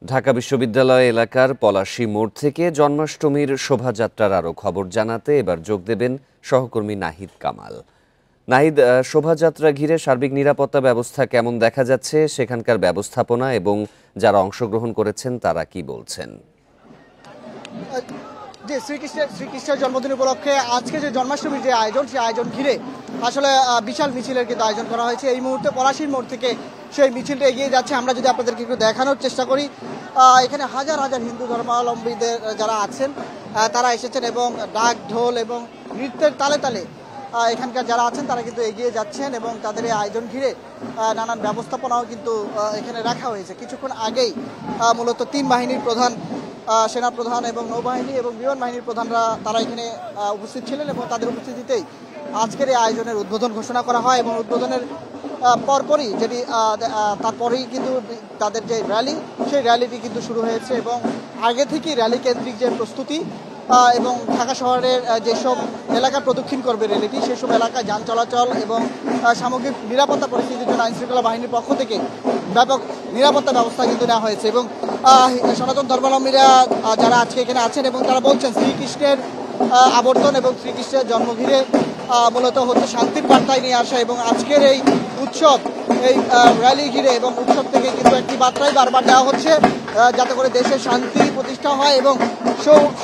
ঢাকা বিশ্ববিদ্যালয় এলাকার পলাশী মোড় থেকে জন্মাষ্টমীর শোভাযাত্রার আরও খবর জানাতে এবার যোগ দেবেন সহকর্মী নাহিদ কামাল। নাহিদ, শোভাযাত্রা ঘিরে সার্বিক নিরাপত্তা ব্যবস্থা কেমন দেখা যাচ্ছে, সেখানকার ব্যবস্থাপনা এবং যারা অংশগ্রহণ করেছেন তারা কি বলছেন? যে শ্রীকৃষ্ণের জন্মদিন উপলক্ষে আজকে যে জন্মাষ্টমীর যে আয়োজন, সেই আয়োজন ঘিরে আসলে বিশাল মিছিলের কিন্তু আয়োজন করা হয়েছে। এই মুহূর্তে পলাশীর মোড় থেকে সেই মিছিলটা এগিয়ে যাচ্ছে। আমরা যদি আপনাদেরকে একটু দেখানোর চেষ্টা করি, এখানে হাজার হাজার হিন্দু ধর্মাবলম্বীদের যারা আছেন তারা এসেছেন এবং ডাক ঢোল এবং নৃত্যের তালে তালে এখানকার যারা আছেন তারা কিন্তু এগিয়ে যাচ্ছেন এবং তাদের এই আয়োজন ঘিরে নানান ব্যবস্থাপনাও কিন্তু এখানে রাখা হয়েছে। কিছুক্ষণ আগেই মূলত তিন বাহিনীর প্রধান, সেনাপ্রধান এবং নৌবাহিনী এবং বিমান বাহিনীর প্রধানরা তারা এখানে উপস্থিত ছিলেন এবং তাদের উপস্থিতিতেই আজকের এই আয়োজনের উদ্বোধন ঘোষণা করা হয় এবং উদ্বোধনের পরপরই যেটি তারপরেই কিন্তু তাদের যে র্যালি, সেই র্যালিটি কিন্তু শুরু হয়েছে এবং আগে থেকেই র্যালি কেন্দ্রিক যে প্রস্তুতি এবং ঢাকা শহরের যেসব এলাকা প্রদক্ষিণ করবে র্যালিটি, সেসব এলাকায় যান চলাচল এবং সামগ্রিক নিরাপত্তা পরিস্থিতির জন্য আইনশৃঙ্খলা বাহিনীর পক্ষ থেকে ব্যাপক নিরাপত্তা ব্যবস্থা কিন্তু নেওয়া হয়েছে। এবং সনাতন ধর্মাবলম্বীরা যারা আজকে এখানে আছেন এবং তারা বলছেন শ্রীকৃষ্ণের আবর্তন এবং শ্রীকৃষ্ণের জন্ম ঘিরে মূলত হচ্ছে শান্তির বার্তায় নিয়ে আসা এবং আজকের এই উৎসব, এই র্যালি ঘিরে এবং উৎসব থেকে কিন্তু একটি বার্তাই বারবার দেওয়া হচ্ছে, যাতে করে দেশের শান্তি প্রতিষ্ঠা হয় এবং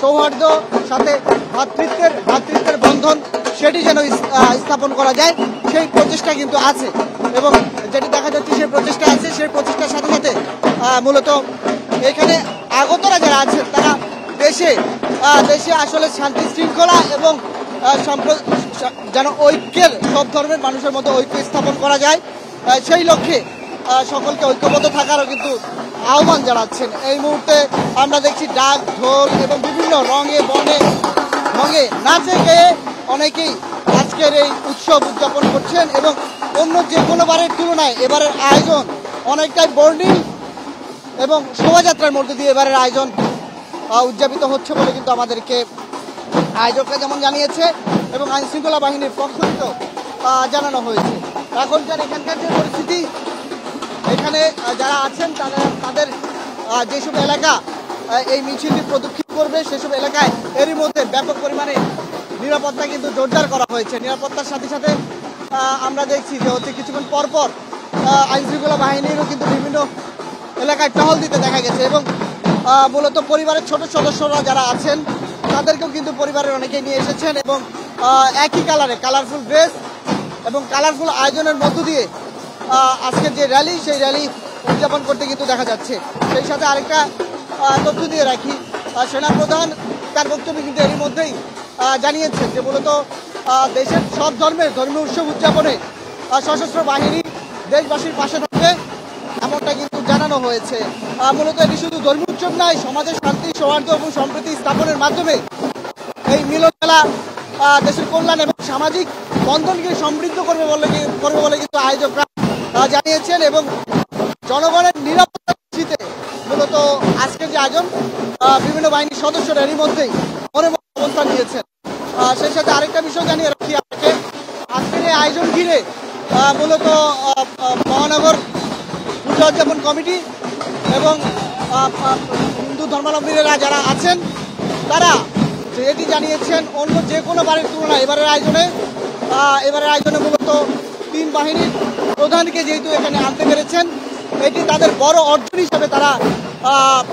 সৌহার্দ্য সাথে ভ্রাতৃত্বের বন্ধন সেটি যেন স্থাপন করা যায়, সেই প্রচেষ্টা কিন্তু আছে। এবং যেটি দেখা যাচ্ছে সেই প্রচেষ্টা আছে, সেই প্রচেষ্টার সাথে সাথে মূলত এখানে আগতরা যারা আছেন তারা দেশে আসলে শান্তি শৃঙ্খলা এবং যেন ঐক্যের, সব ধর্মের মানুষের মধ্যে ঐক্য স্থাপন করা যায়, সেই লক্ষ্যে সকলকে ঐক্যবদ্ধ থাকারও কিন্তু আহ্বান জানাচ্ছেন। এই মুহূর্তে আমরা দেখছি ডাক ঢোল এবং বিভিন্ন রঙে বনে রঙে নাচে গেয়ে অনেকেই আজকের এই উৎসব উদযাপন করছেন এবং অন্য যে কোনো বারের তুলনায় এবারের আয়োজন অনেকটাই বর্ণিল এবং শোভাযাত্রার মধ্যে দিয়ে এবারের আয়োজন উদযাপিত হচ্ছে বলে কিন্তু আমাদেরকে আয়োজকরা যেমন জানিয়েছে এবং আইনশৃঙ্খলা বাহিনীর পক্ষ থেকেও জানানো হয়েছে। এখন যার এখানকার যে পরিস্থিতি, এখানে যারা আছেন তাদের যেসব এলাকা এই মিছিলটি প্রদক্ষিণ করবে সেসব এলাকায় এরই মধ্যে ব্যাপক পরিমাণে নিরাপত্তা কিন্তু জোরদার করা হয়েছে। নিরাপত্তার সাথে সাথে আমরা দেখছি যে হচ্ছে কিছুক্ষণ পরপর আইনশৃঙ্খলা বাহিনীরও কিন্তু বিভিন্ন এলাকায় টহল দিতে দেখা গেছে এবং মূলত পরিবারের ছোট সদস্যরা যারা আছেন তাদেরকেও কিন্তু পরিবারের অনেকেই নিয়ে এসেছেন এবং একই কালারফুল ড্রেস এবং কালারফুল আয়োজনের মধ্য দিয়ে আজকের যে র্যালি, সেই র্যালি উদযাপন করতে কিন্তু দেখা যাচ্ছে। সেই সাথে আরেকটা তথ্য দিয়ে রাখি, সেনাপ্রধান তার বক্তব্যে কিন্তু এরই মধ্যেই জানিয়েছেন যে মূলত দেশের সব ধর্মের ধর্মীয় উৎসব উদযাপনে সশস্ত্র বাহিনী দেশবাসীর পাশে থাকবে, এমনটা কিন্তু জানানো হয়েছে। মূলত এটি শুধু ধর্মীয় উৎসব নয়, সমাজের শান্তি, সৌহার্দ্য এবং সম্প্রীতি স্থাপনের মাধ্যমে এই মিলন মেলা দেশের কল্যাণ এবং সামাজিক বন্ধনকে সমৃদ্ধ করবে বলে কিন্তু আয়োজকরা জানিয়েছেন এবং জনগণের নিরাপত্তা নিশ্চিতে মূলত আজকের যে আয়োজন বিভিন্ন বাহিনীর সদস্যরা এরই মধ্যেই অবস্থান নিয়েছেন। সেই সাথে আরেকটা বিষয় জানিয়ে রাখি আপনাকে, আজকের এই আয়োজন ঘিরে মূলত মহানগর পূজা উদযাপন কমিটি এবং হিন্দু ধর্মাবলম্বীরা যারা আছেন তারা এটি জানিয়েছেন অন্য যে কোনো বারের তুলনায় এবারের আয়োজনে মূলত তিন বাহিনীর প্রধানকে যেহেতু এখানে আনতে পেরেছেন, এটি তাদের বড় অর্জন হিসাবে তারা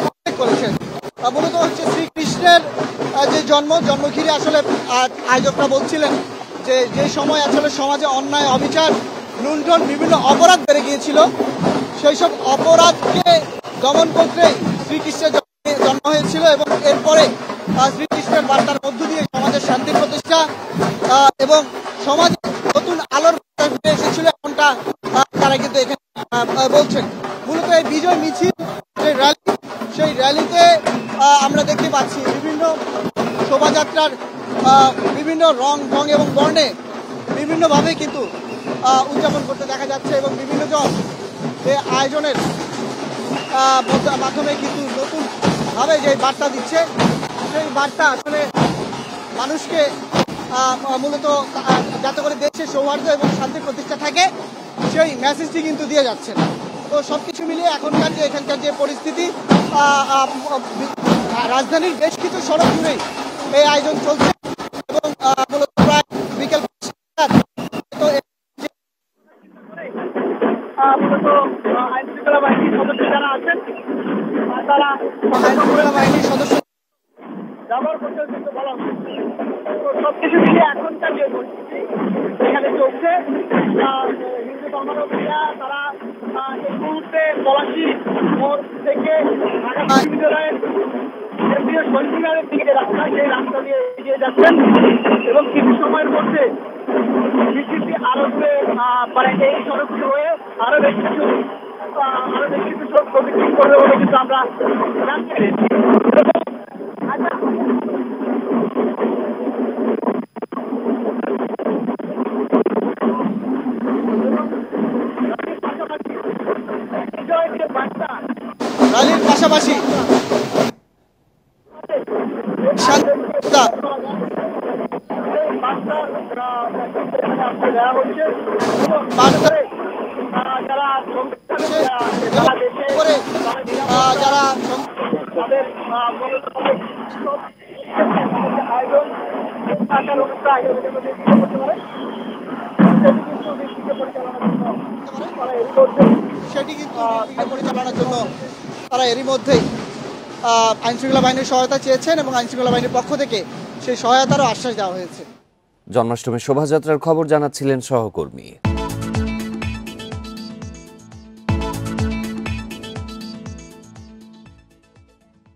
উল্লেখ করেছেন। মূলত হচ্ছে শ্রীকৃষ্ণের যে জন্ম ঘিরে আসলে আয়োজকরা বলছিলেন যে সময় আসলে সমাজে অন্যায়, অবিচার, লুণ্ঠন, বিভিন্ন অপরাধ বেড়ে গিয়েছিল, সেই সব অপরাধকে দমন করতেই শ্রীকৃষ্ণের জন্ম হয়েছিল এবং এরপরে শ্রীকৃষ্ণের বার্তার মধ্য দিয়ে সমাজের শান্তি প্রতিষ্ঠা এবং সমাজে নতুন আলোর ফিরে এসেছিল, এমনটা তারা কিন্তু এখানে বলছেন। মূলত এই বিজয় মিছিল, সেই র্যালিতে আমরা দেখতে পাচ্ছি বিভিন্ন শোভাযাত্রার বিভিন্ন রং এবং বর্ণে বিভিন্নভাবে কিন্তু উদযাপন করতে দেখা যাচ্ছে এবং বিভিন্ন জন এই আয়োজনের মাধ্যমে কিন্তু নতুনভাবে যে বার্তা দিচ্ছে, সেই বার্তা আসলে মানুষকে মূলত যাতে করে দেশের সৌহার্দ্য এবং শান্তি প্রতিষ্ঠা থাকে, সেই মেসেজটি কিন্তু দিয়ে যাচ্ছেন। তো সবকিছু মিলিয়ে এখনকার যে এখানকার যে পরিস্থিতি, রাজধানীর বেশ কিছু সড়ক জুড়েই এই আয়োজন চলছে এবং মূলত প্রায় বিকেল 5টা। তো মূলত আইন শৃঙ্খলা বাহিনীর সদস্য যারা আছেন তারা আইন শৃঙ্খলা বাহিনীর সদস্য ব্যবহার করতে কিন্তু বলা হচ্ছে। তো সবকিছু মিলিয়ে এখনকার যে পরিস্থিতি এখানে চলছে, হিন্দু ধর্মাবলম্বীরা তারা এই মুহূর্তে পলাশী মোড় থেকে ঢাকা বিশ্ববিদ্যালয়ের কেন্দ্রীয় শহীদমিনারের দিকে রাস্তা, সেই রাস্তা দিয়ে এগিয়ে যাচ্ছেন এবং কিছু সময়ের মধ্যে মিছিলটি আরো দূরে মানে এই সড়কটি হয়ে আরো বেশ কিছু সড়ক প্রদক্ষিণ করবে বলে কিন্তু আমরা জানতে পেরেছি। র্যালির পাশাপাশি যারা সেটি কিন্তু পরিচালনার জন্য তারা এরই মধ্যেই আইনশৃঙ্খলা বাহিনীর সহায়তা চেয়েছেন এবং আইনশৃঙ্খলা বাহিনীর পক্ষ থেকে সেই সহায়তারও আশ্বাস দেওয়া হয়েছে। জন্মাষ্টমীর শোভাযাত্রার খবর জানাচ্ছিলেন সহকর্মী।